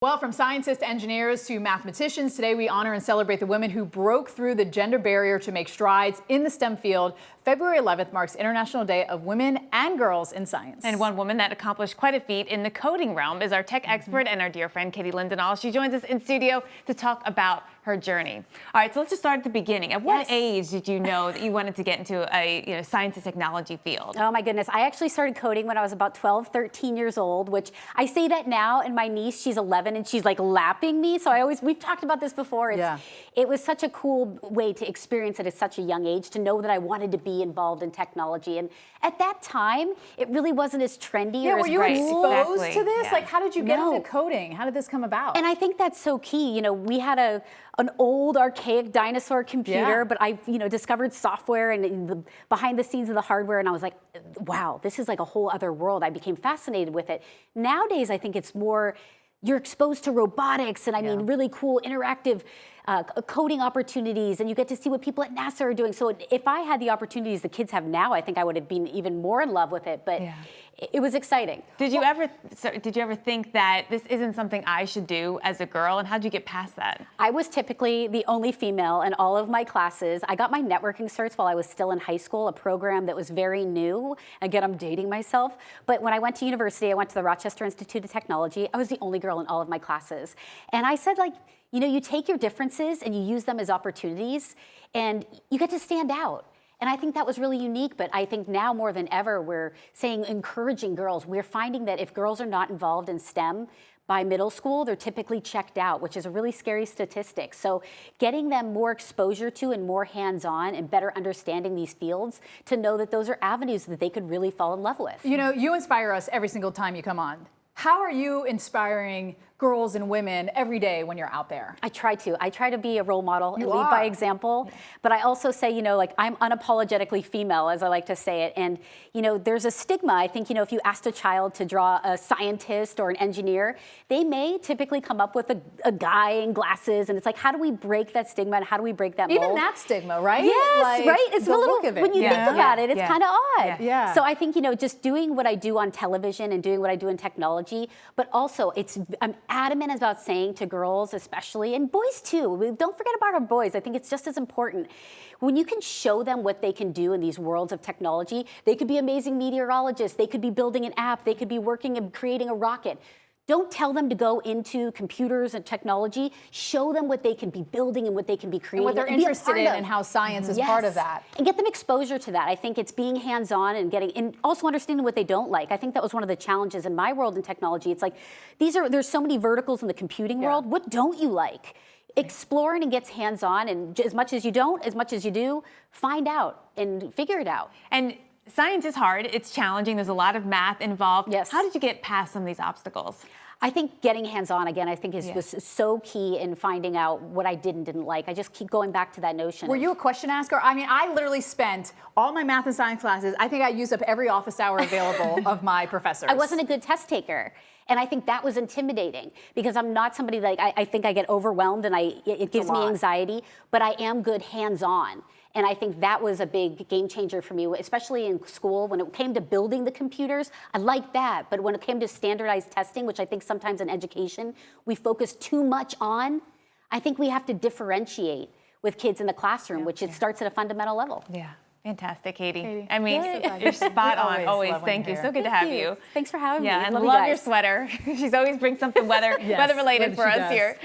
Well, from scientists to engineers to mathematicians, today we honor and celebrate the women who broke through the gender barrier to make strides in the STEM field. February 11th marks International Day of Women and Girls in Science. And one woman that accomplished quite a feat in the coding realm is our tech expert and our dear friend, Katie Linendoll. She joins us in studio to talk about her journey. All right, so let's just start at the beginning. At what age did you know that you wanted to get into a science and technology field? Oh my goodness, I actually started coding when I was about 12, 13 years old, which I say that now, and my niece, she's 11, and she's like lapping me. So we've talked about this before. It was such a cool way to experience it at such a young age, to know that I wanted to be involved in technology. And at that time, it really wasn't as trendy or as cool. Were you exposed to this? Yeah. Like, how did you get into coding? How did this come about? And I think that's so key. You know, we had an old archaic dinosaur computer, but I discovered software and the behind the scenes of the hardware, and I was like, wow, this is like a whole other world. I became fascinated with it. Nowadays, I think it's more, you're exposed to robotics and I mean really cool interactive coding opportunities, and you get to see what people at NASA are doing. So if I had the opportunities the kids have now, I think I would have been even more in love with it, but it was exciting. Did you ever think that this isn't something I should do as a girl, and how did you get past that? I was typically the only female in all of my classes. I got my networking certs while I was still in high school, a program that was very new. Again, I'm dating myself, but when I went to university, I went to the Rochester Institute of Technology. I was the only girl in all of my classes. And I said, like, you take your differences and you use them as opportunities, and you get to stand out. And I think that was really unique, but I think now more than ever, we're saying encouraging girls. We're finding that if girls are not involved in STEM by middle school, they're typically checked out, which is a really scary statistic. So getting them more exposure to and more hands-on and better understanding these fields, to know that those are avenues that they could really fall in love with. You know, you inspire us every single time you come on. How are you inspiring girls and women every day when you're out there? I try to be a role model and lead by example. But I also say, like, I'm unapologetically female, as I like to say it. And, there's a stigma. I think, if you asked a child to draw a scientist or an engineer, they may typically come up with a guy in glasses. And it's like, how do we break that stigma and how do we break that mold? Even that stigma, right? Yes, like, right? It's a little, when you think about it, it's kind of odd. Yeah. So I think, just doing what I do on television and doing what I do in technology, but also I'm adamant about saying to girls especially, and boys too, don't forget about our boys. I think it's just as important. When you can show them what they can do in these worlds of technology, they could be amazing meteorologists, they could be building an app, they could be working and creating a rocket. Don't tell them to go into computers and technology. Show them what they can be building and what they can be creating. And what they're interested in and how science is part of that. And get them exposure to that. I think it's being hands-on and also understanding what they don't like. I think that was one of the challenges in my world in technology. It's like, there's so many verticals in the computing world. What don't you like? Explore and get hands-on, and as much as you don't, as much as you do, find out and figure it out. And science is hard, it's challenging, there's a lot of math involved. Yes. How did you get past some of these obstacles? I think getting hands-on, again, I think was so key in finding out what I did and didn't like. I just keep going back to that notion. Were you a question asker? I mean, I literally spent all my math and science classes, I think I used up every office hour available of my professors. I wasn't a good test taker. And I think that was intimidating because I'm not somebody like, I think I get overwhelmed and it gives me anxiety, but I am good hands-on. And I think that was a big game changer for me, especially in school. When it came to building the computers, I liked that. But when it came to standardized testing, which I think sometimes in education, we focus too much on, I think we have to differentiate with kids in the classroom, which it starts at a fundamental level. Yeah. Fantastic, Katie. I mean, you're spot on. Always. Thank you. So good to have you. Thanks for having me. Yeah, and love your sweater. She's always brings something weather related for us here.